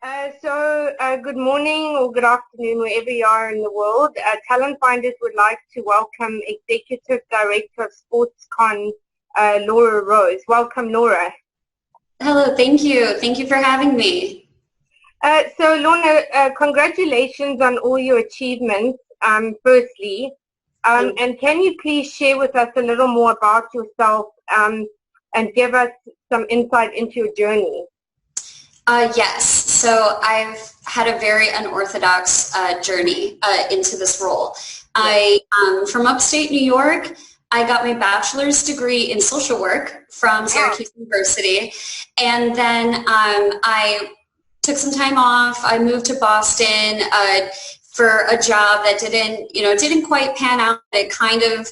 Good morning or good afternoon, wherever you are in the world. Talent Finders would like to welcome Executive Director of SportsCon, Lorna Rose. Welcome, Laura. Hello, thank you. Thank you for having me. Lorna, congratulations on all your achievements, firstly. And can you please share with us a little more about yourself and give us some insight into your journey? Yes. So I've had a very unorthodox journey into this role. I from upstate New York. I got my bachelor's degree in social work from Syracuse University, and then I took some time off. I moved to Boston for a job that didn't quite pan out. It kind of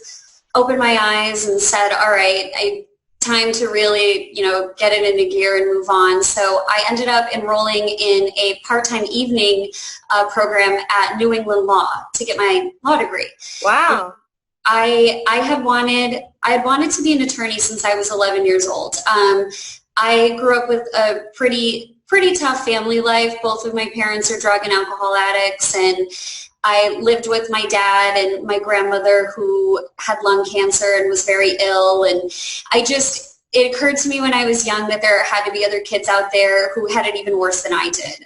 opened my eyes and said, all right, time to really, get it into gear and move on. So I ended up enrolling in a part-time evening program at New England Law to get my law degree. Wow. I had wanted to be an attorney since I was 11 years old. I grew up with a pretty tough family life. Both of my parents are drug and alcohol addicts, and I lived with my dad and my grandmother who had lung cancer and was very ill. And it occurred to me when I was young that there had to be other kids out there who had it even worse than I did.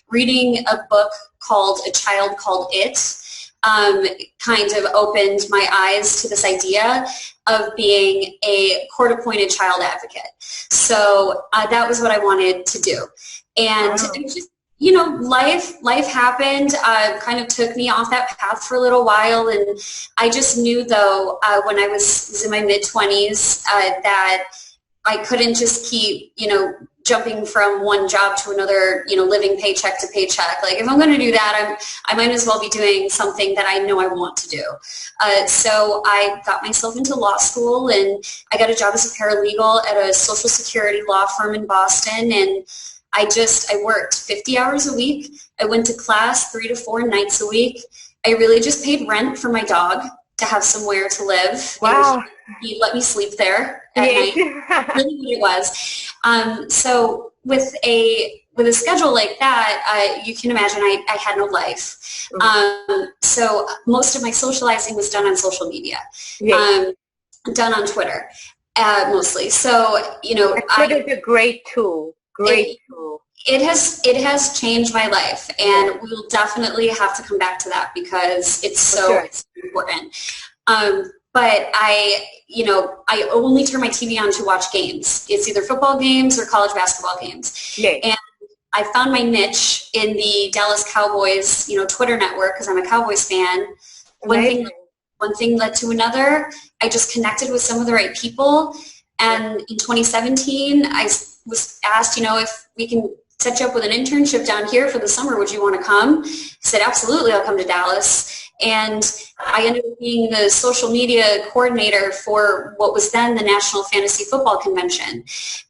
Reading a book called A Child Called It kind of opened my eyes to this idea of being a court-appointed child advocate. So that was what I wanted to do. And life happened, kind of took me off that path for a little while. And I just knew, though, when I was in my mid-20s, that I couldn't just keep, jumping from one job to another, living paycheck to paycheck. Like, if I'm going to do that, I might as well be doing something that I know I want to do. So I got myself into law school, and I got a job as a paralegal at a Social Security law firm in Boston. And I worked 50 hours a week. I went to class 3 to 4 nights a week. I really just paid rent for my dog to have somewhere to live. Wow. And he let me sleep there at night. Really what it was. So with a schedule like that, you can imagine I had no life. So most of my socializing was done on social media, done on Twitter, mostly. So, Twitter's a great tool. Great tool. It has changed my life, and we'll definitely have to come back to that because it's so important. But I only turn my TV on to watch games. It's either football games or college basketball games. Yeah. And I found my niche in the Dallas Cowboys, Twitter network, because I'm a Cowboys fan. One thing led to another. I just connected with some of the right people. And in 2017, I was asked, if we can set you up with an internship down here for the summer, would you want to come? I said, absolutely, I'll come to Dallas. And I ended up being the social media coordinator for what was then the National Fantasy Football Convention.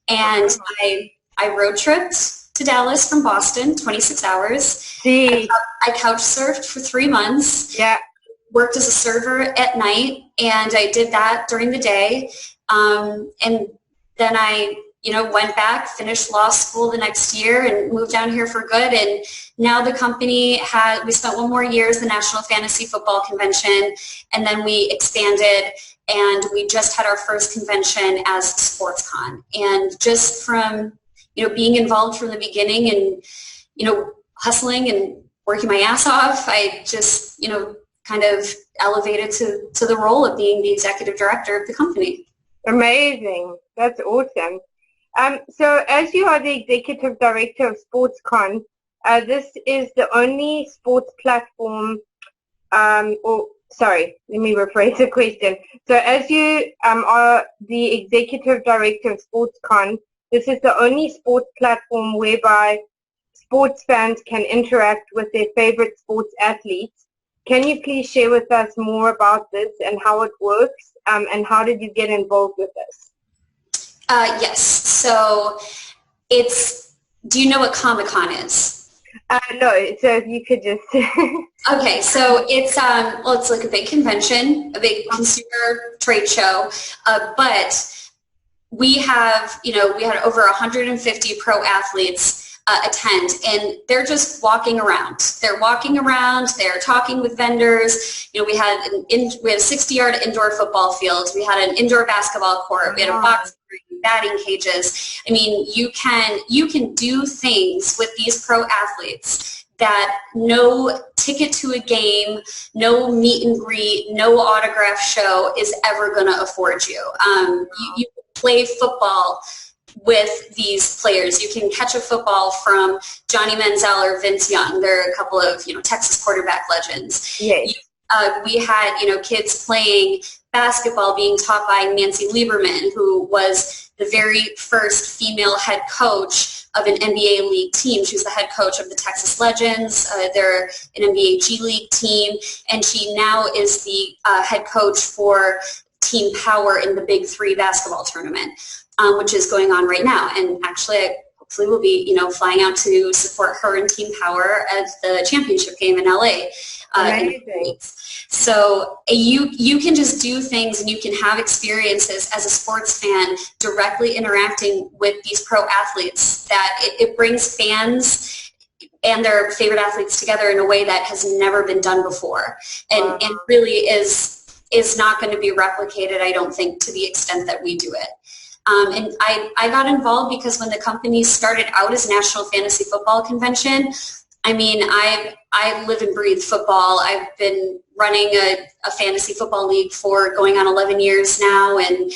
And I road tripped to Dallas from Boston, 26 hours. I couch surfed for 3 months. Yeah. Worked as a server at night, and I did that during the day. And then I went back, finished law school the next year, and moved down here for good. And now the company we spent 1 more year as the National Fantasy Football Convention, and then we expanded, and we just had our first convention as SportsCon. And just from, being involved from the beginning and, hustling and working my ass off, I just, kind of elevated to the role of being the executive director of the company. Amazing. That's awesome. So as you are the executive director of SportsCon, this is the only sports platform, let me rephrase the question. So as you are the executive director of SportsCon, this is the only sports platform whereby sports fans can interact with their favorite sports athletes. Can you please share with us more about this and how it works, and how did you get involved with this? Yes. So do you know what Comic-Con is? No, so if you could just... Okay, so it's like a big convention, a big consumer trade show, but we had over 150 pro athletes attend, and they're just walking around. They're walking around. They're talking with vendors. You know, we had a 60-yard indoor football field. We had an indoor basketball court. We had a boxing ring, batting cages. I mean, you can do things with these pro athletes that no ticket to a game, no meet and greet, no autograph show is ever going to afford you. You play football with these players. You can catch a football from Johnny Manziel or Vince Young. They're a couple of, you know, Texas quarterback legends. Yes. We had, you know, kids playing basketball being taught by Nancy Lieberman, who was the very first female head coach of an NBA League team. She was the head coach of the Texas Legends. They're an NBA G League team, and she now is the head coach for Team Power in the Big Three basketball tournament, which is going on right now. And actually, hopefully we'll be, you know, flying out to support her and Team Power at the championship game in LA. So you can just do things, and you can have experiences as a sports fan directly interacting with these pro athletes, that it brings fans and their favorite athletes together in a way that has never been done before, and really is not going to be replicated, I don't think, to the extent that we do it. And I got involved because when the company started out as National Fantasy Football Convention, I mean, I live and breathe football. I've been running a fantasy football league for going on 11 years now, and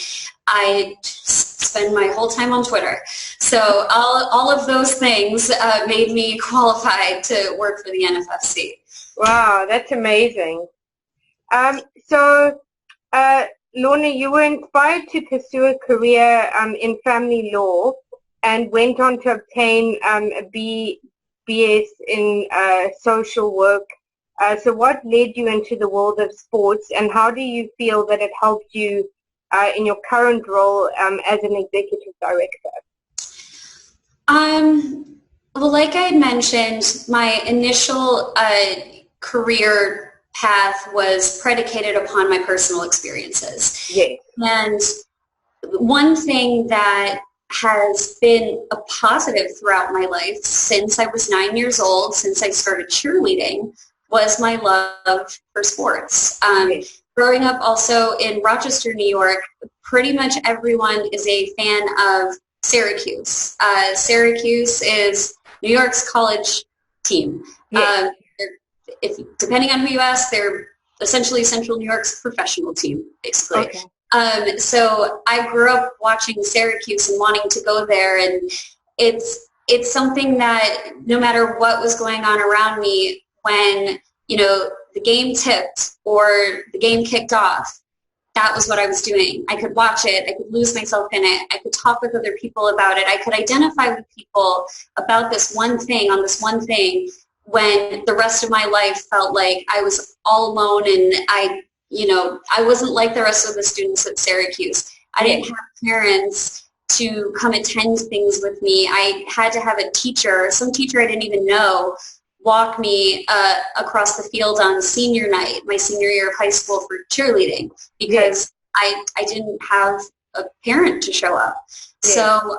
I spend my whole time on Twitter. So all of those things made me qualified to work for the NFFC. Wow, that's amazing. Lorna, you were inspired to pursue a career in family law and went on to obtain a BS in social work. So what led you into the world of sports, and how do you feel that it helped you in your current role as an executive director? Well, like I had mentioned, my initial career path was predicated upon my personal experiences. Yes. And one thing that has been a positive throughout my life since I was 9 years old, since I started cheerleading, was my love for sports. Growing up also in Rochester, New York, pretty much everyone is a fan of Syracuse. Syracuse is New York's college team. Yes. Depending on who you ask, they're essentially Central New York's professional team, basically. Okay. So I grew up watching Syracuse and wanting to go there, and it's something that no matter what was going on around me, when, you know, the game tipped or the game kicked off, that was what I was doing. I could watch it. I could lose myself in it. I could talk with other people about it. I could identify with people about this one thing, on this one thing, when the rest of my life felt like I was all alone, and I wasn't like the rest of the students at Syracuse. I didn't have parents to come attend things with me. I had to have a teacher, some teacher I didn't even know, walk me across the field on senior night, my senior year of high school, for cheerleading, because I didn't have a parent to show up. Yeah. So,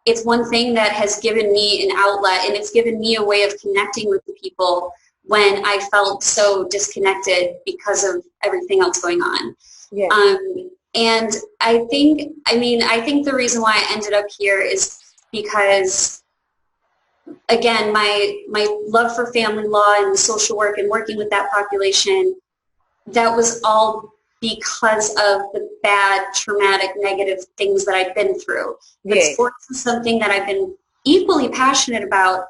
it's one thing that has given me an outlet, and it's given me a way of connecting with the people when I felt so disconnected because of everything else going on. Yeah. And I think the reason why I ended up here is because, again, my love for family law and social work and working with that population, that was all because of the bad, traumatic, negative things that I've been through. But sports is something that I've been equally passionate about,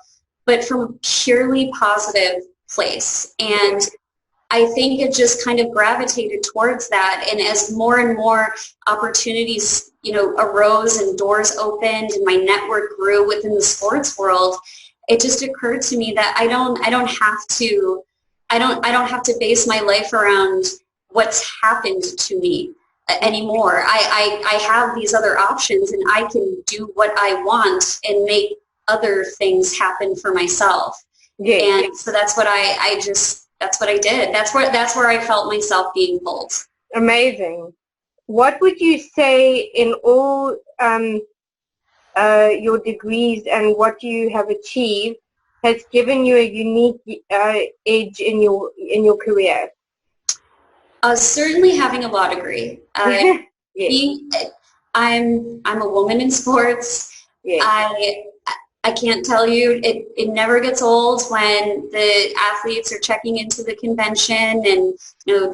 but from a purely positive place. And I think it just kind of gravitated towards that. And as more and more opportunities, arose and doors opened and my network grew within the sports world, it just occurred to me that I don't have to base my life around what's happened to me anymore. I have these other options, and I can do what I want and make other things happen for myself. Yeah. And so that's what that's what I did. That's where I felt myself being pulled. Amazing. What would you say in all your degrees and what you have achieved has given you a unique edge in your career? Certainly having a law degree. Yes. Being, I'm a woman in sports. Yes. I can't tell you, it never gets old when the athletes are checking into the convention and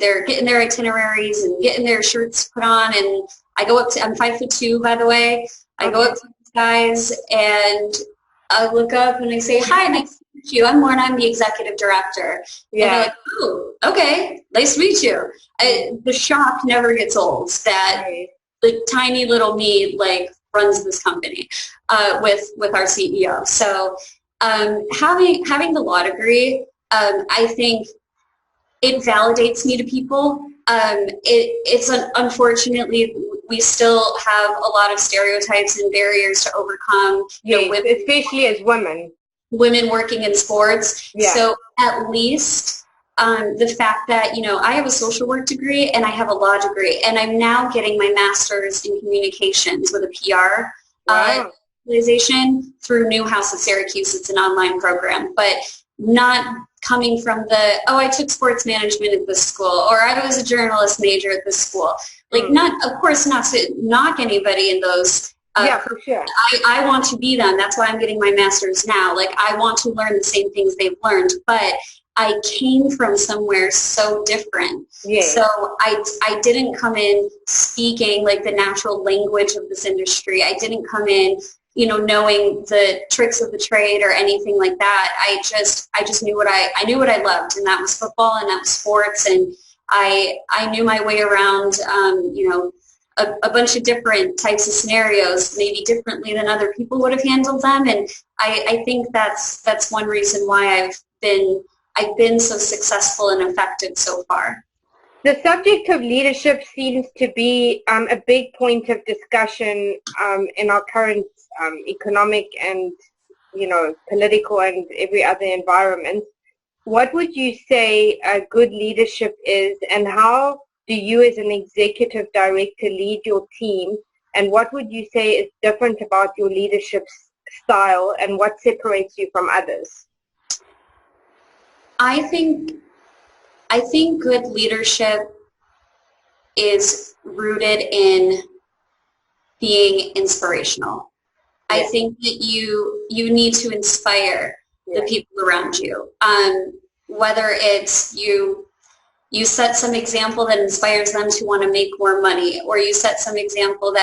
they're getting their itineraries and getting their shirts put on, and I go up to, I'm 5'2", by the way. I go up to these guys and I look up and I say, "Hi, nice to meet you. I'm Lorna, I'm the executive director." Yeah. And they're like, "Oh, okay, nice to meet you." The shock never gets old that like tiny little me like runs this company with our CEO. So having the law degree, I think it validates me to people. Unfortunately, we still have a lot of stereotypes and barriers to overcome. Especially as women working in sports. Yeah. So at least the fact that I have a social work degree and I have a law degree, and I'm now getting my master's in communications with a PR organization through Newhouse of Syracuse. It's an online program, but not coming from I took sports management at this school, or I was a journalist major at this school. Like, of course not to knock anybody in those. For sure. I want to be them. That's why I'm getting my master's now. Like, I want to learn the same things they've learned, but I came from somewhere so different. Yes. So I didn't come in speaking like the natural language of this industry. I didn't come in knowing the tricks of the trade or anything like that. I just knew what I loved, and that was football and that was sports. And I knew my way around, a bunch of different types of scenarios, maybe differently than other people would have handled them. And I think that's one reason why I've been so successful and effective so far. The subject of leadership seems to be a big point of discussion in our current economic and political and every other environment. What would you say good leadership is, and how do you as an executive director lead your team, and what would you say is different about your leadership style, and what separates you from others? I think good leadership is rooted in being inspirational. Yeah. I think that you need to inspire the people around you. Whether it's you set some example that inspires them to want to make more money, or you set some example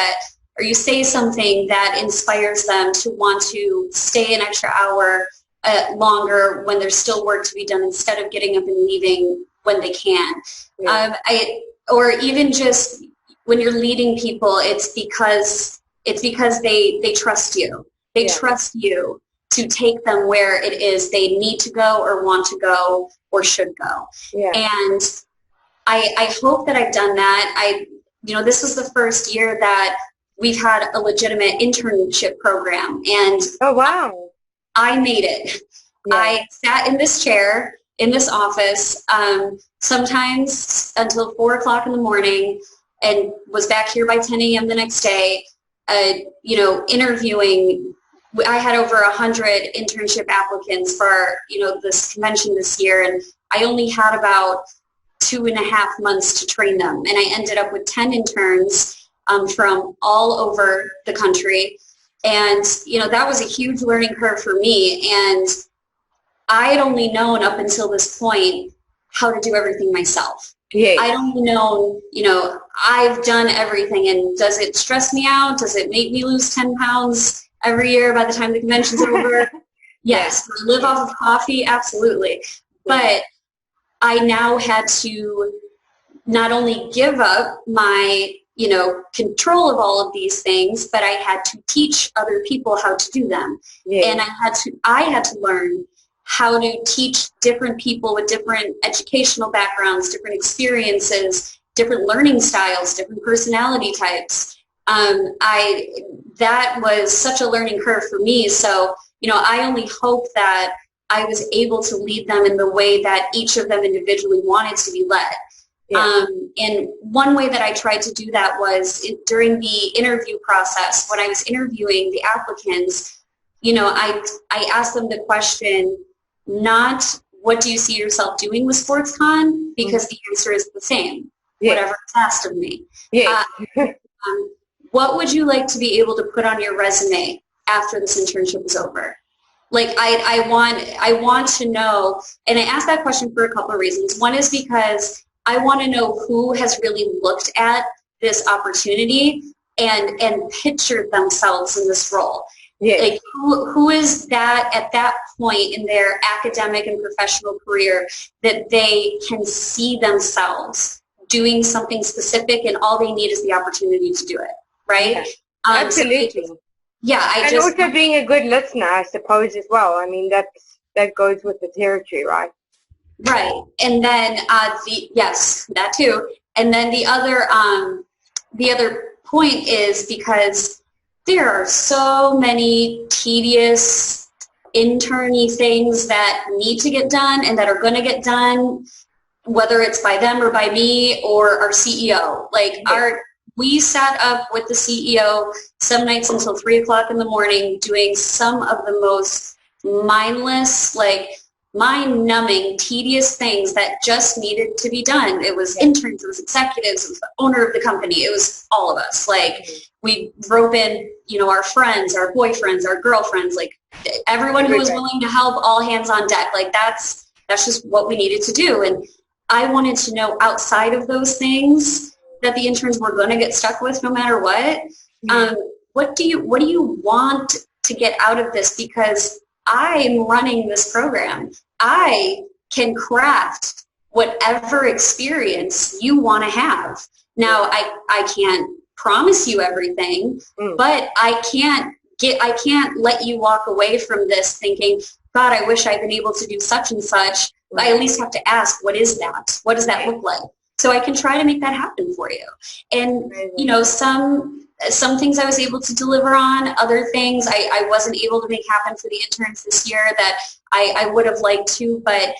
or you say something that inspires them to want to stay an extra hour longer when there's still work to be done, instead of getting up and leaving when they can. Yeah. Or even just when you're leading people, it's because they trust you. They trust you to take them where it is they need to go or want to go or should go. Yeah. And I hope that I've done that. This was the first year that we've had a legitimate internship program, and oh wow, I made it. Yeah. I sat in this chair in this office sometimes until 4 o'clock in the morning, and was back here by 10 a.m. the next day, interviewing. I had over 100 internship applicants for, this convention this year, and I only had about 2.5 months to train them. And I ended up with 10 interns from all over the country. And, that was a huge learning curve for me. And I had only known up until this point how to do everything myself. Yeah. I'd only known, I've done everything. And does it stress me out? Does it make me lose 10 pounds every year by the time the convention's over? Yes. Live off of coffee? Absolutely. But I now had to not only give up my, control of all of these things, but I had to teach other people how to do them. Yeah. And I had to learn how to teach different people with different educational backgrounds, different experiences, different learning styles, different personality types. That was such a learning curve for me. So, I only hope that I was able to lead them in the way that each of them individually wanted to be led. Yeah. And one way that I tried to do that was during the interview process, when I was interviewing the applicants, I asked them the question, not what do you see yourself doing with SportsCon, because the answer is the same, whatever is asked of me. Yes. What would you like to be able to put on your resume after this internship is over? Like, I want to know, and I asked that question for a couple of reasons. One is because I want to know who has really looked at this opportunity and pictured themselves in this role. Yes. Like, who is that at that point in their academic and professional career that they can see themselves doing something specific, and all they need is the opportunity to do it, right? Yeah. Absolutely. And also being a good listener, I suppose, as well. I mean, that goes with the territory, right? Right. And then yes, that too. And then the other point is because there are so many tedious interny things that need to get done and that are going to get done, whether it's by them or by me or our CEO. Like, we sat up with the CEO some nights until 3 o'clock in the morning doing some of the most mindless, like, mind-numbing, tedious things that just needed to be done. It was interns, it was executives, it was the owner of the company, it was all of us. Like, we rope in, our friends, our boyfriends, our girlfriends, like, everyone who was willing to help, all hands on deck. Like, that's just what we needed to do. And I wanted to know, outside of those things that the interns were going to get stuck with no matter what, what do you want to get out of this? Because I'm running this program. I can craft whatever experience you want to have. Now, I can't promise you everything, but I can't let you walk away from this thinking, God, I wish I'd been able to do such and such. I at least have to ask, what is that? What does that look like? So I can try to make that happen for you. And, some things I was able to deliver on, other things I wasn't able to make happen for the interns this year that I would have liked to, but,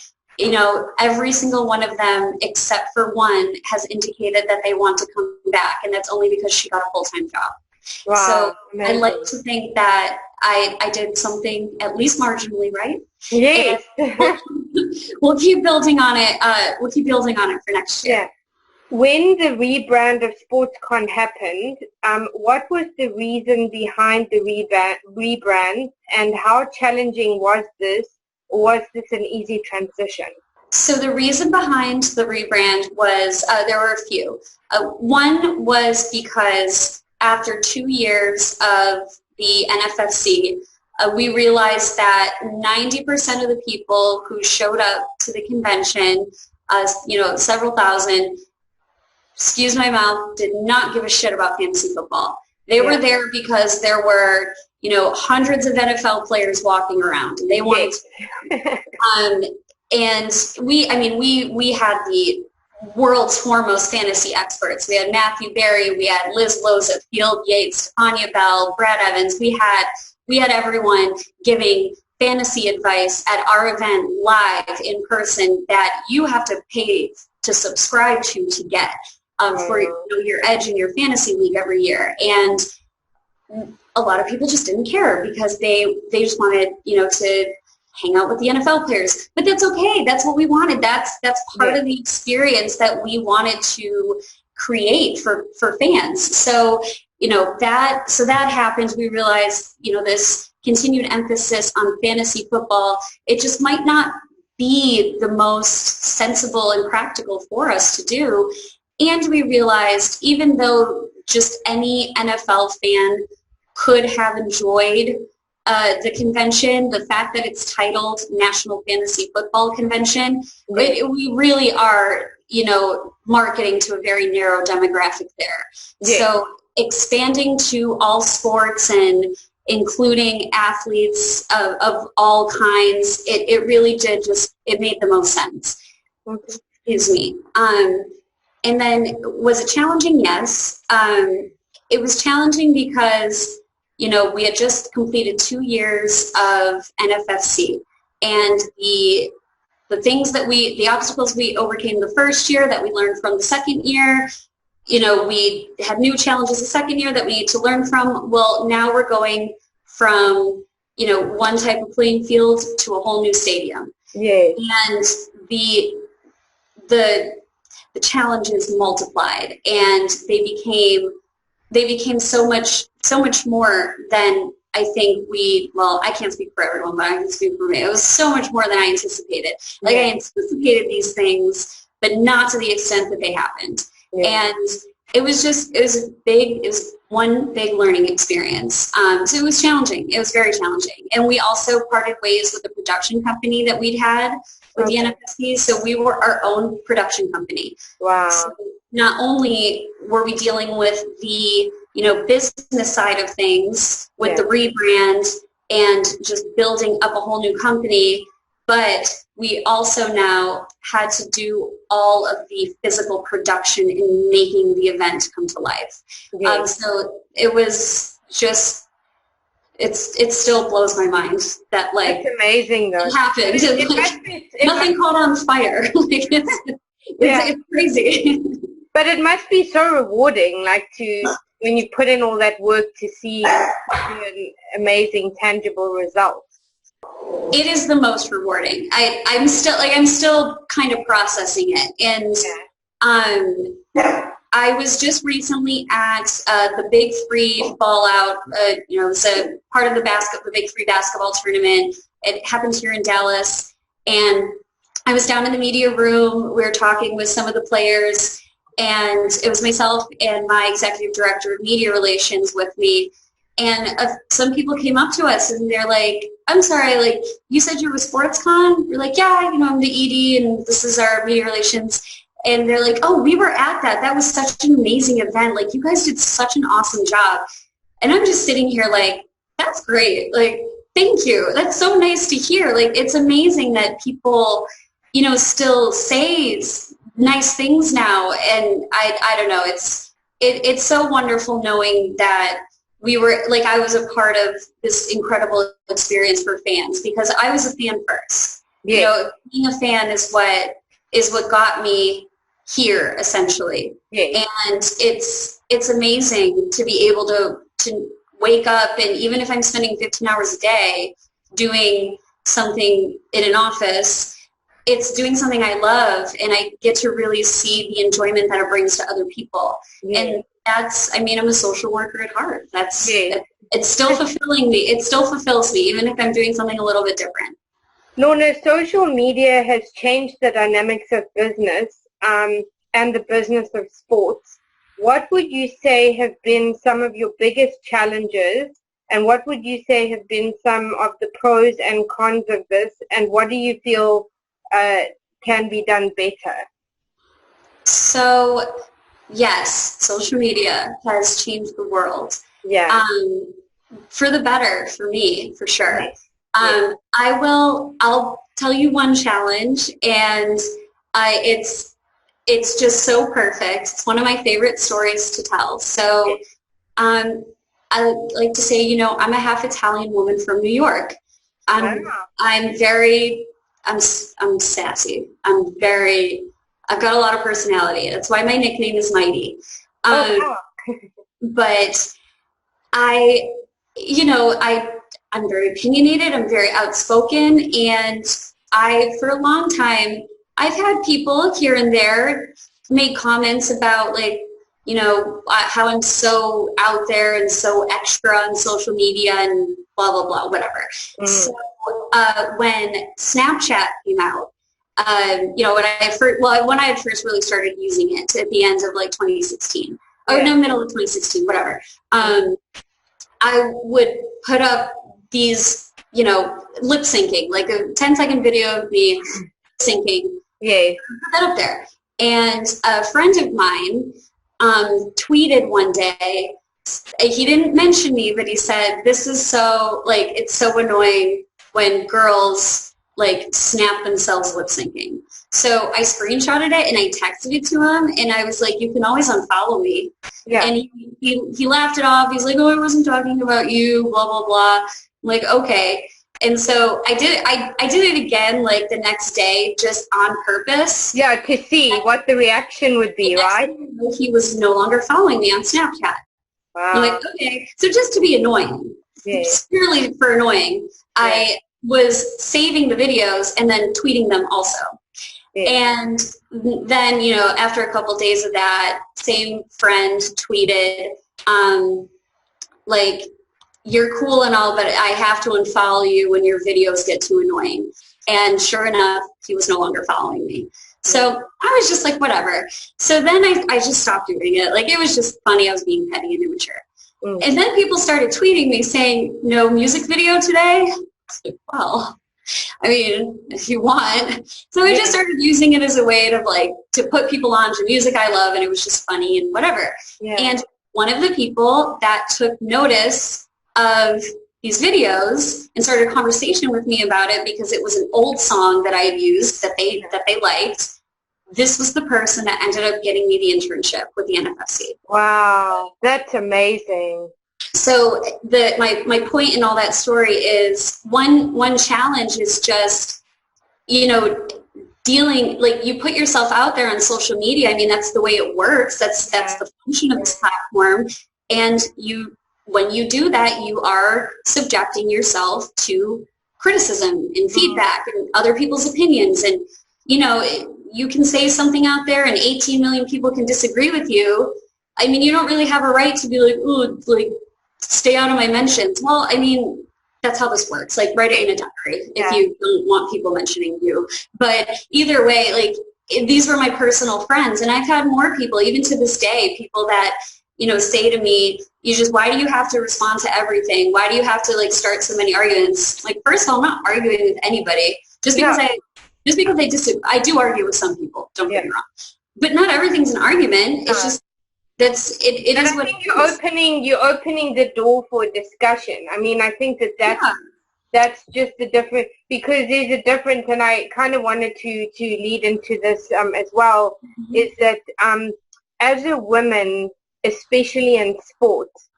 every single one of them, except for one, has indicated that they want to come back, and that's only because she got a full-time job. Wow, so amazing. I like to think that I did something at least marginally right. Yes. We'll keep building on it. We'll keep building on it for next year. Yeah. When the rebrand of SportsCon happened, what was the reason behind the rebrand, and how challenging was this? Or was this an easy transition? So the reason behind the rebrand was, there were a few. One was because after 2 years of the NFFC, we realized that 90% of the people who showed up to the convention, several thousand, excuse my mouth, did not give a shit about fantasy football. They were there because there were, hundreds of NFL players walking around, and they wanted to. And we had the world's foremost fantasy experts. We had Matthew Berry, we had Liz Loza, Field Yates, Tanya Bell, Brad Evans. We had everyone giving fantasy advice at our event live in person that you have to pay to subscribe to get for your edge in your fantasy league every year. And a lot of people just didn't care because they just wanted, to hang out with the NFL players. But that's okay. That's what we wanted. That's part of the experience that we wanted to create for fans. So, that happened. We realized, this continued emphasis on fantasy football, it just might not be the most sensible and practical for us to do. And we realized, even though just any NFL fan could have enjoyed the convention, the fact that it's titled National Fantasy Football Convention, we really are, marketing to a very narrow demographic there. So expanding to all sports and including athletes of all kinds, it really did it made the most sense. Excuse me. And then, was it challenging? Yes. It was challenging because, we had just completed 2 years of NFFC, and the the obstacles we overcame the first year that we learned from the second year, we had new challenges the second year that we need to learn from. Well, now we're going from, one type of playing field to a whole new stadium. Yeah. And the challenges multiplied, and they became so much more than I think I can't speak for everyone, but I can speak for me. It was so much more than I anticipated. Like, I anticipated these things, but not to the extent that they happened. Yeah. And it was one big learning experience. So it was challenging. It was very challenging. And we also parted ways with the production company that we'd had with the NFSC. So we were our own production company. Wow. So not only were we dealing with the business side of things with the rebrand and just building up a whole new company, but we also now had to do all of the physical production in making the event come to life. So it was just, it still blows my mind that That's amazing though. It happened. Nothing caught on fire. It's crazy. But it must be so rewarding, when you put in all that work to see an amazing, tangible result. It is the most rewarding. I'm still kind of processing it, and I was just recently at the Big Three Fallout. It was a part of the Big Three basketball tournament. It happened here in Dallas, and I was down in the media room. We were talking with some of the players. And it was myself and my executive director of media relations with me. And some people came up to us and they're like, I'm sorry, you said you were with SportsCon? We're like, yeah, I'm the ED and this is our media relations. And they're like, oh, we were at that. That was such an amazing event. You guys did such an awesome job. And I'm just sitting here that's great. Thank you. That's so nice to hear. It's amazing that people, still say nice things now, and I don't know, it's so wonderful knowing that we were I was a part of this incredible experience for fans, because I was a fan first. Being a fan is what got me here, essentially. And it's amazing to be able to wake up, and even if I'm spending 15 hours a day doing something in an office, it's doing something I love, and I get to really see the enjoyment that it brings to other people. And I'm a social worker at heart. It's still fulfilling me. It still fulfills me, even if I'm doing something a little bit different. Lorna, social media has changed the dynamics of business and the business of sports. What would you say have been some of your biggest challenges, and what would you say have been some of the pros and cons of this, and what do you feel can be done better? So, yes, social media has changed the world. For the better, for me, for sure. Nice. I'll tell you one challenge, and it's just so perfect. It's one of my favorite stories to tell. So, I like to say, I'm a half Italian woman from New York. I'm sassy. I've got a lot of personality. That's why my nickname is Mighty. But I'm very opinionated. I'm very outspoken. And for a long time, I've had people here and there make comments about how I'm so out there and so extra on social media and blah, blah, blah, whatever. So when Snapchat came out, when I had first really started using it at the end of 2016, middle of 2016, whatever, I would put up these, lip syncing, a 10-second video of me syncing. Put that up there. And a friend of mine tweeted one day, he didn't mention me, but he said, this is so, it's so annoying when girls snap themselves lip syncing. So I screenshotted it and I texted it to him, and I was like, you can always unfollow me. And he laughed it off. He's like, oh, I wasn't talking about you, blah, blah, blah. I'm like, okay. And so I did it again like the next day just on purpose. Yeah, to see what the reaction would be, right? He was no longer following me on Snapchat. Wow. I'm like, okay. So just to be annoying, purely for annoying, I was saving the videos and then tweeting them also. And then, you know, after a couple of days of that, same friend tweeted, like, you're cool and all, but I have to unfollow you when your videos get too annoying. And sure enough, he was no longer following me. So I was just like, whatever. So then I just stopped doing it. Like, it was just funny. I was being petty and immature. And then people started tweeting me saying, no music video today? I was like, well, I mean, if you want. So I just started using it as a way to, like, to put people on to music I love, and it was just funny and whatever. And one of the people that took notice of these videos and started a conversation with me about it because it was an old song that I had used that they liked. This was the person that ended up getting me the internship with the NFFC. Wow, that's amazing. So my point in all that story is one challenge is just, you know, dealing, like, you put yourself out there on social media. I mean, that's the way it works. That's the function of this platform. And when you do that, you are subjecting yourself to criticism and feedback and other people's opinions. And, you know, you can say something out there and 18 million people can disagree with you. I mean, you don't really have a right to be like, ooh, like, stay out of my mentions. Well, I mean, that's how this works. Like, write it in a diary if you don't want people mentioning you. But either way, like, these were my personal friends. And I've had more people, even to this day, people that, you know, say to me, why do you have to respond to everything? Why do you have to, like, start so many arguments? Like, first of all, I'm not arguing with anybody. Just because I do argue with some people, don't get me wrong. But not everything's an argument. It's just, it is what it is. You're opening the door for discussion. I mean, I think that's just the difference, because there's a difference, and I kind of wanted to lead into this as well, is that as a woman, especially in sports,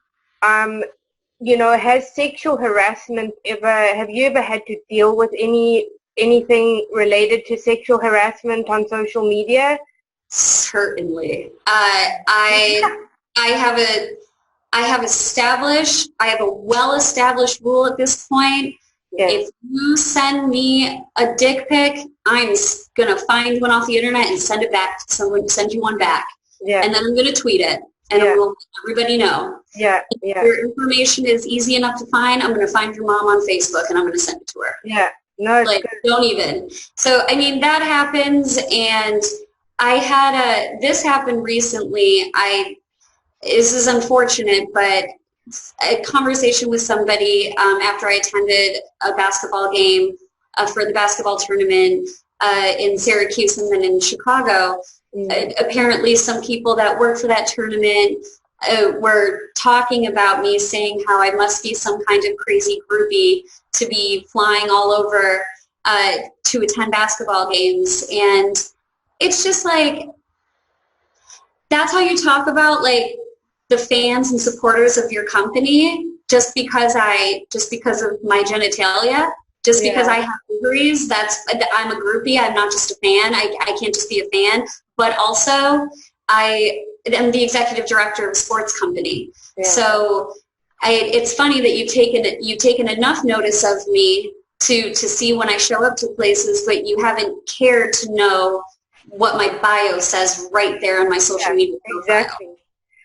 you know, has sexual harassment have you ever had to deal with anything related to sexual harassment on social media? Certainly. I have a well-established rule at this point. If you send me a dick pic, I'm going to find one off the internet and send it back to someone, send you one back. And then I'm going to tweet it. And I will let everybody know. If your information is easy enough to find, I'm going to find your mom on Facebook and I'm going to send it to her. No, like, don't even. So, I mean, that happens. And I had this happened recently. This is unfortunate, but a conversation with somebody after I attended a basketball game for the basketball tournament in Syracuse and then in Chicago. Apparently some people that work for that tournament were talking about me, saying how I must be some kind of crazy groupie to be flying all over to attend basketball games. And it's just like, that's how you talk about, like, the fans and supporters of your company just because of my genitalia. Just because I have ovaries, I'm a groupie. I'm not just a fan. I can't just be a fan. But also, I am the executive director of a sports company. So it's funny that you've taken enough notice of me to see when I show up to places, but you haven't cared to know what my bio says right there on my social media profile. Exactly.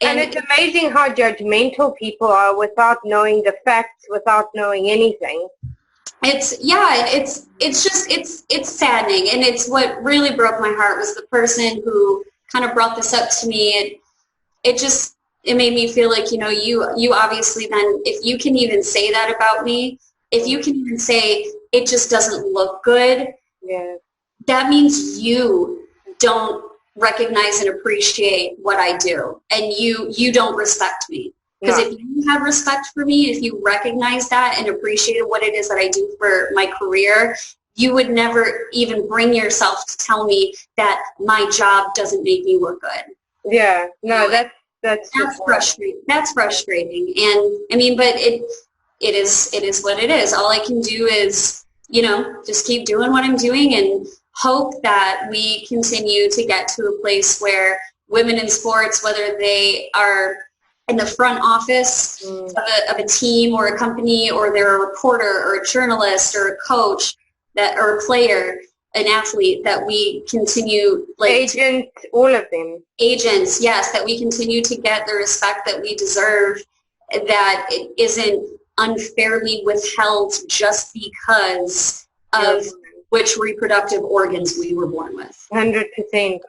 And it's amazing how judgmental people are without knowing the facts, without knowing anything. It's saddening, and it's what really broke my heart was the person who kind of brought this up to me. It made me feel like, you know, you obviously then, if you can even say that about me, if you can even say it just doesn't look good, that means you don't recognize and appreciate what I do, and you don't respect me. Because if you have respect for me, if you recognize that and appreciated what it is that I do for my career, you would never even bring yourself to tell me that my job doesn't make me look good. That's frustrating. That's frustrating. And I mean, but it is what it is. All I can do is, just keep doing what I'm doing and hope that we continue to get to a place where women in sports, whether they are in the front office of a team or a company, or they're a reporter or a journalist or a coach or a player, an athlete, that we continue, agents, all of them. Agents, yes, that we continue to get the respect that we deserve, that it isn't unfairly withheld just because of which reproductive organs we were born with. 100%.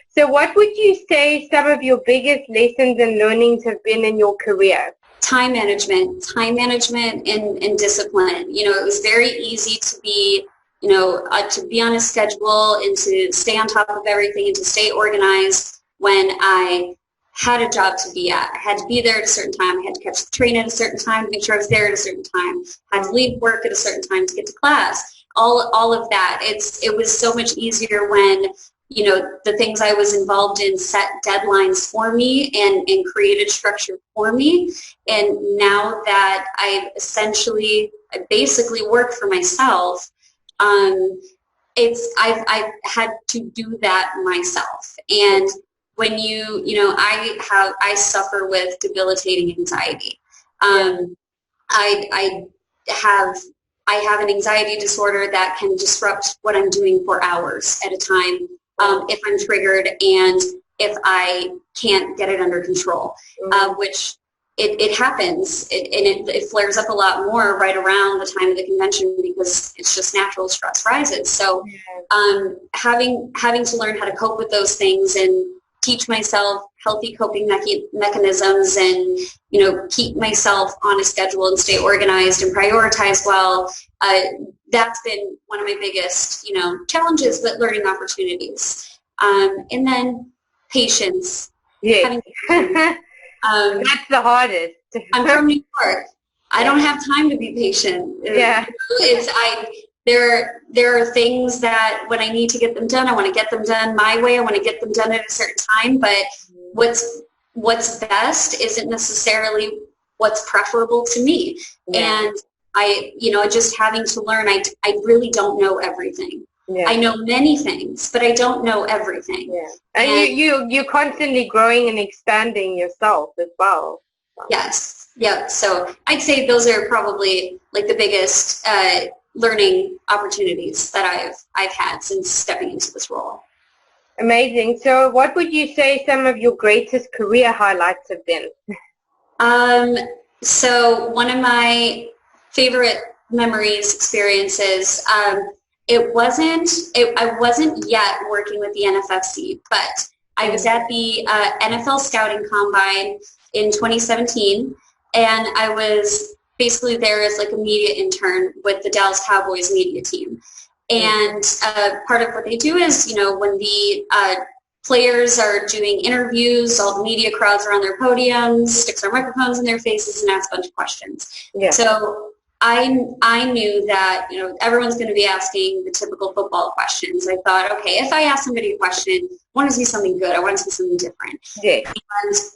So what would you say some of your biggest lessons and learnings have been in your career? Time management and discipline. It was very easy to be, to be on a schedule and to stay on top of everything and to stay organized when I had a job to be at. I had to be there at a certain time. I had to catch the train at a certain time to make sure I was there at a certain time. I had to leave work at a certain time to get to class. All of that. It was so much easier when the things I was involved in set deadlines for me and created structure for me. And now that I basically work for myself, I've had to do that myself. And when I suffer with debilitating anxiety. I have an anxiety disorder that can disrupt what I'm doing for hours at a time. If I'm triggered and if I can't get it under control, which it happens, it flares up a lot more right around the time of the convention because it's just natural stress rises. So having to learn how to cope with those things and teach myself healthy coping mechanisms and, keep myself on a schedule and stay organized and prioritize well, that's been one of my biggest, challenges, but learning opportunities. And then patience. Yeah. That's the hardest. I'm from New York. I don't have time to be patient. Yeah. There are things that when I need to get them done, I want to get them done my way. I want to get them done at a certain time. But what's best isn't necessarily what's preferable to me. Yeah. And I just having to learn, I really don't know everything. Yeah. I know many things, but I don't know everything. Yeah. And you're constantly growing and expanding yourself as well. Yes. Yeah. So I'd say those are probably like the biggest learning opportunities that I've had since stepping into this role. Amazing. So what would you say some of your greatest career highlights have been? So one of my favorite memories, experiences, I wasn't yet working with the NFFC, but I was at the NFL Scouting Combine in 2017, and I was basically there as like a media intern with the Dallas Cowboys media team. And part of what they do is, when the players are doing interviews, all the media crowds are on their podiums, sticks their microphones in their faces and asks a bunch of questions. Yeah. So I knew that, everyone's going to be asking the typical football questions. I thought, okay, if I ask somebody a question, I want to see something good. I want to see something different. Yeah.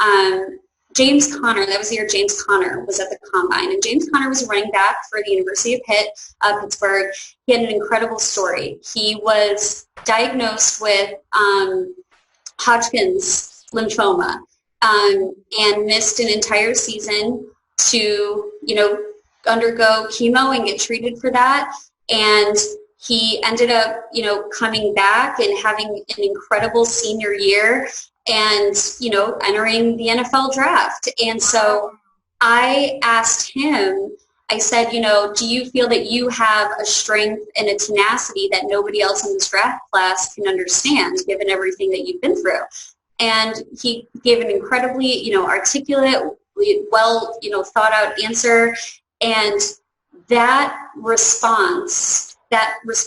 And James Conner, that was the year James Conner was at the Combine. And James Conner was a running back for the University of Pittsburgh. He had an incredible story. He was diagnosed with Hodgkin's lymphoma and missed an entire season to, undergo chemo and get treated for that. And he ended up, coming back and having an incredible senior year and, entering the NFL draft. And so I asked him, I said, do you feel that you have a strength and a tenacity that nobody else in this draft class can understand, given everything that you've been through? And he gave an incredibly, articulate, well, thought out answer. And that response,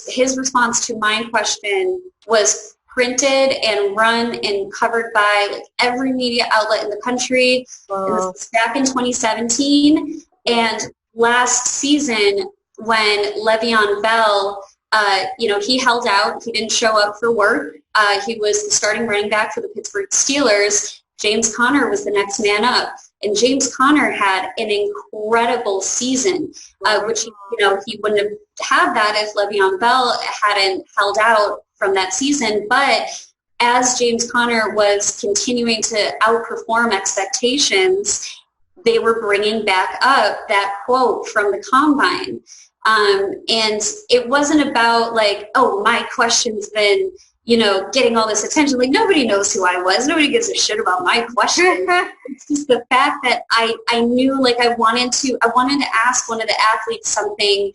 his response to my question was printed and run and covered by like every media outlet in the country. Wow. It was back in 2017. And last season when Le'Veon Bell, he held out. He didn't show up for work. He was the starting running back for the Pittsburgh Steelers. James Conner was the next man up. And James Conner had an incredible season, which, he wouldn't have had that if Le'Veon Bell hadn't held out from that season. But as James Conner was continuing to outperform expectations, they were bringing back up that quote from the Combine. And it wasn't about like, oh, my question's been, getting all this attention. Like, nobody knows who I was. Nobody gives a shit about my question. It's just the fact that I knew, like, I wanted to ask one of the athletes something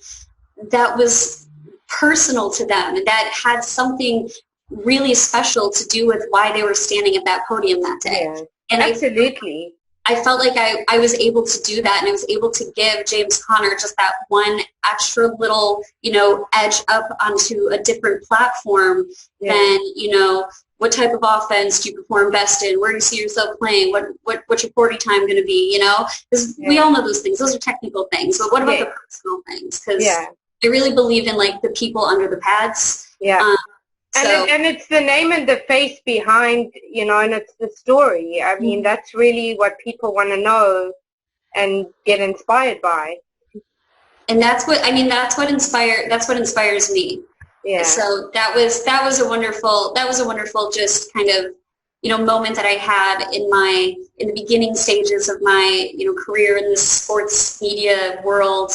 that was personal to them and that had something really special to do with why they were standing at that podium that day. Yeah, and absolutely. I felt like I was able to do that, and I was able to give James Conner just that one extra little, edge up onto a different platform than, what type of offense do you perform best in? Where do you see yourself playing? What's your 40 time going to be? Because we all know those things. Those are technical things. But what about the personal things? Because I really believe in, like, the people under the pads. Yeah. And it's the name and the face behind, and it's the story. I mean, that's really what people want to know and get inspired by. And that's what inspires me. Yeah. So that was a wonderful just kind of, moment that I had in the beginning stages of my, career in the sports media world.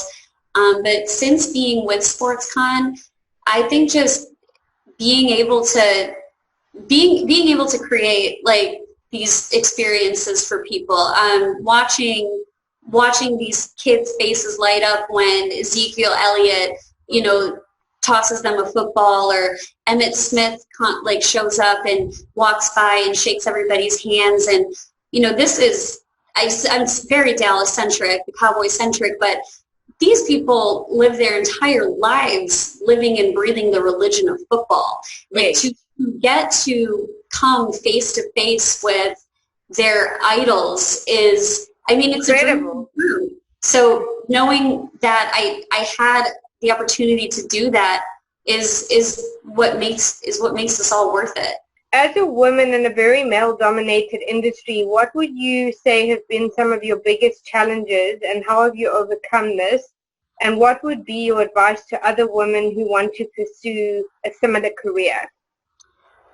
But since being with SportsCon, I think just being able to create, like, these experiences for people, watching these kids' faces light up when Ezekiel Elliott, tosses them a football, or Emmitt Smith shows up and walks by and shakes everybody's hands, and this is I'm very Dallas-centric, Cowboy-centric, but these people live their entire lives living and breathing the religion of football. Like, to get to come face to face with their idols is, it's incredible. A dream. So knowing that I had the opportunity to do that is what makes this all worth it. As a woman in a very male-dominated industry, what would you say have been some of your biggest challenges, and how have you overcome this? And what would be your advice to other women who want to pursue a similar career?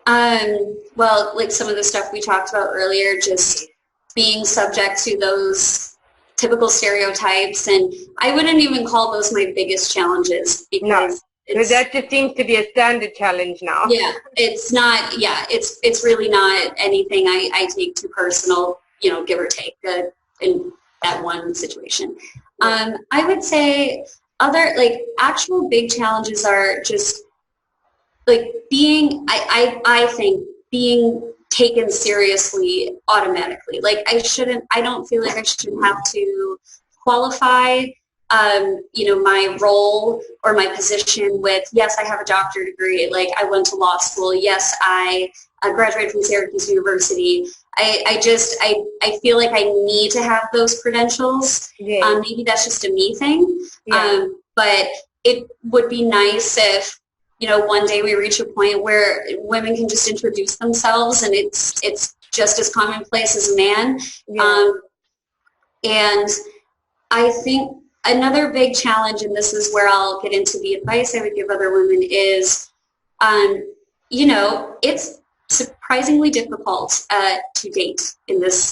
Well, like some of the stuff we talked about earlier, just being subject to those typical stereotypes, and I wouldn't even call those my biggest challenges, because that just seems to be a standard challenge now. Yeah, it's not. Yeah, it's really not anything I take too personal. Give or take in that one situation. I would say other, like, actual big challenges are just, like, I think being taken seriously automatically. Like, I don't feel like I shouldn't have to qualify my role or my position with, yes, I have a doctorate degree, like, I went to law school, yes, I graduated from Syracuse University. I feel like I need to have those credentials. Maybe that's just a me thing. But it would be nice if, one day we reach a point where women can just introduce themselves and it's just as commonplace as a man. And I think another big challenge, and this is where I'll get into the advice I would give other women, is, it's surprisingly difficult to date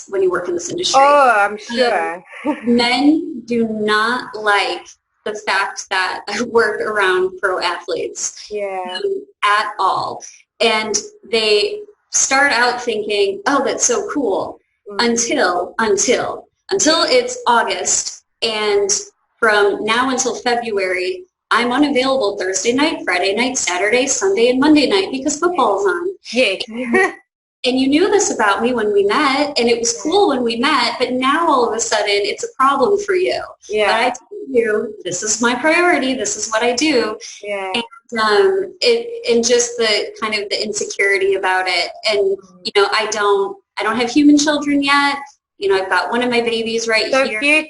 when you work in this industry. Oh, I'm sure. Men do not like the fact that I work around pro athletes at all. And they start out thinking, oh, that's so cool, until it's August, and from now until February, I'm unavailable Thursday night, Friday night, Saturday, Sunday, and Monday night because football is on. Yes. And you knew this about me when we met, and it was cool when we met, but now all of a sudden it's a problem for you. Yeah. But I told you, this is my priority, this is what I do. Yeah. And just the kind of the insecurity about it. And, I don't have human children yet. I've got one of my babies right so here. Cute.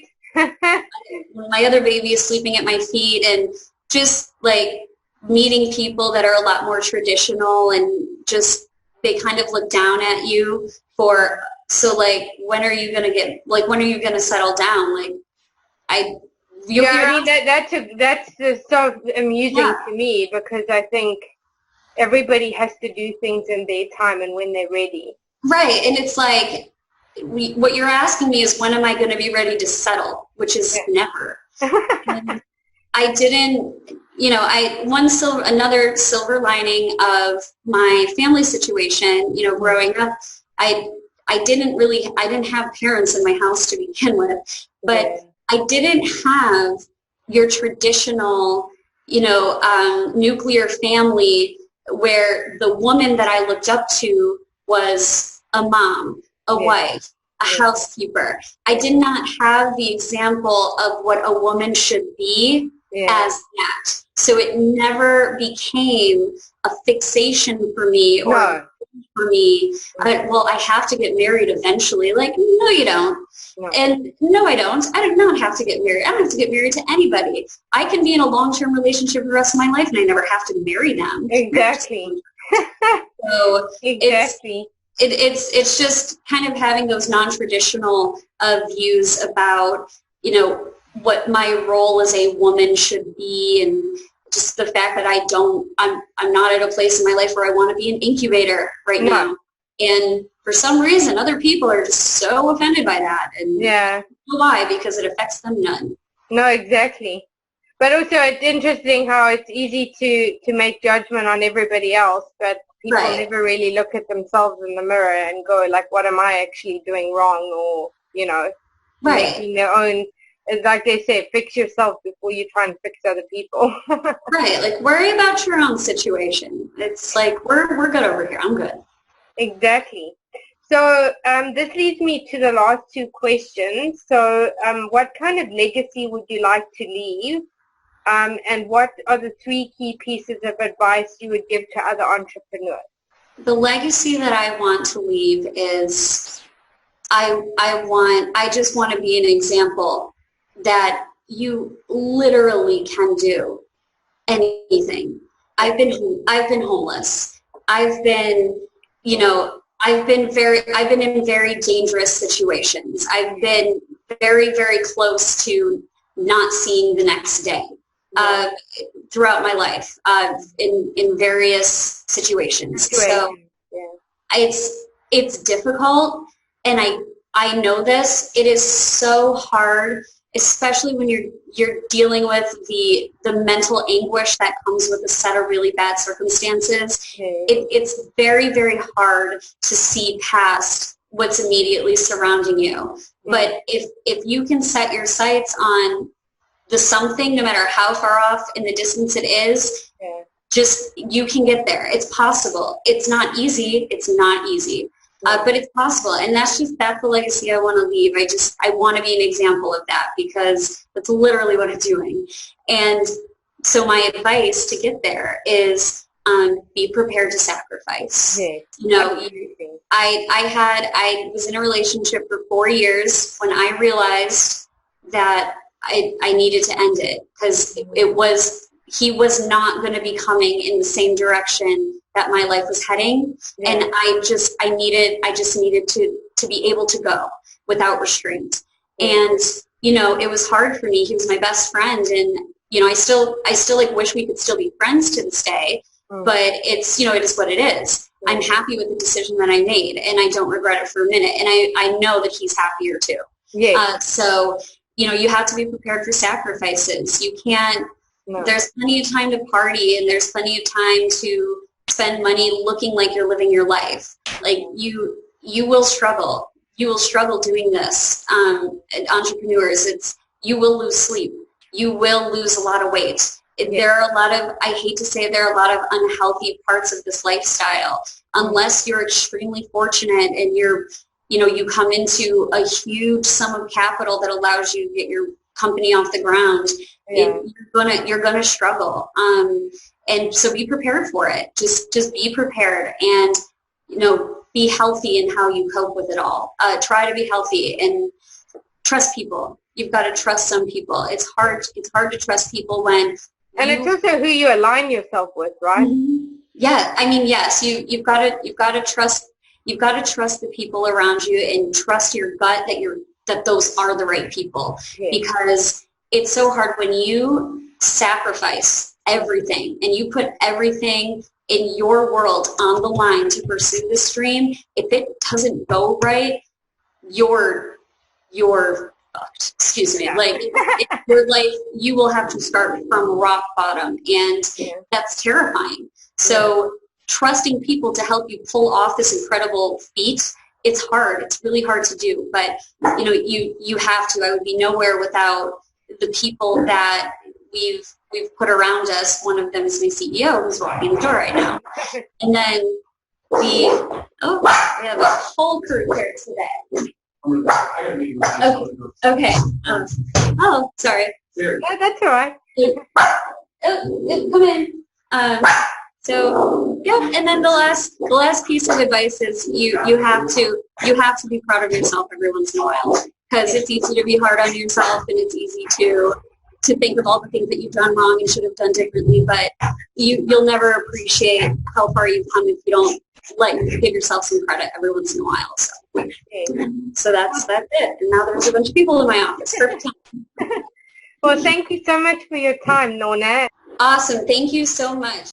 My other baby is sleeping at my feet, and just like meeting people that are a lot more traditional, and just they kind of look down at you for so like, when are you going to settle down? Like, that's so amusing to me, because I think everybody has to do things in their time and when they're ready. Right. And it's like, what you're asking me is, when am I going to be ready to settle? Which is never. And I didn't, another silver lining of my family situation, growing up, I didn't have parents in my house to begin with, but I didn't have your traditional, nuclear family where the woman that I looked up to was a mom, a wife, a housekeeper. I did not have the example of what a woman should be as that. So it never became a fixation for me or for me. I have to get married eventually. Like, no, you don't. No. And no, I don't. I do not have to get married. I don't have to get married to anybody. I can be in a long-term relationship for the rest of my life, and I never have to marry them. Exactly. So exactly. It's just kind of having those non-traditional views about, what my role as a woman should be, and just the fact that I'm not at a place in my life where I want to be an incubator right now. And for some reason, other people are just so offended by that. And I don't know why, because it affects them none. No, exactly. But also, it's interesting how it's easy to make judgment on everybody else, but people never really look at themselves in the mirror and go, like, what am I actually doing wrong? Or, making their own, like they say, fix yourself before you try and fix other people. Right. Like, worry about your own situation. It's like, we're good over here. I'm good. Exactly. So this leads me to the last two questions. So what kind of legacy would you like to leave? And what are the 3 key pieces of advice you would give to other entrepreneurs? The legacy that I want to leave is I just want to be an example that you literally can do anything. I've been homeless. I've been in very dangerous situations. I've been very, very close to not seeing the next day throughout my life in various situations. So it's difficult, and I know this. It is so hard, especially when you're dealing with the mental anguish that comes with a set of really bad circumstances. It's very, very hard to see past what's immediately surrounding you. But if you can set your sights on the something, no matter how far off in the distance it is, just you can get there. It's possible. It's not easy. It's not easy. But it's possible, and that's the legacy I want to leave. I want to be an example of that, because that's literally what I'm doing. And so my advice to get there is be prepared to sacrifice. I was in a relationship for 4 years when I realized that I needed to end it, because he was not going to be coming in the same direction that my life was heading. And I just needed to be able to go without restraint. And, it was hard for me. He was my best friend, and, I still like wish we could still be friends to this day, but it's, it is what it is. I'm happy with the decision that I made, and I don't regret it for a minute. And I know that he's happier too. So, you have to be prepared for sacrifices. You can't, there's plenty of time to party, and there's plenty of time to spend money looking like you're living your life. Like, you will struggle. You will struggle doing this. Entrepreneurs, you will lose sleep. You will lose a lot of weight. There are a lot of, I hate to say it, there are a lot of unhealthy parts of this lifestyle. Unless you're extremely fortunate and you come into a huge sum of capital that allows you to get your company off the ground, you're gonna struggle. And so be prepared for it. Just be prepared, and be healthy in how you cope with it all. Try to be healthy and trust people. You've got to trust some people. It's hard to trust people when. And it's also who you align yourself with, right? Yeah, I mean, yes, you've got to trust you've got to trust the people around you and trust your gut that those are the right people. Because it's so hard when you sacrifice everything and you put everything in your world on the line to pursue this dream. If it doesn't go right, you're fucked. Excuse me. Like your life, you will have to start from rock bottom, and that's terrifying. So trusting people to help you pull off this incredible feat, it's hard. It's really hard to do, but you have to. I would be nowhere without the people that we've put around us. One of them is my CEO, who's walking the door right now. And then we have a whole crew here today. Okay. Sorry. Yeah, that's all right. Come in. And then the last piece of advice is you have to be proud of yourself every once in a while, because it's easy to be hard on yourself, and it's easy to think of all the things that you've done wrong and should have done differently, but you'll never appreciate how far you've come if you don't give yourself some credit every once in a while. So that's it. And now there's a bunch of people in my office. Perfect time. Well, thank you so much for your time, Lorna. Awesome. Thank you so much.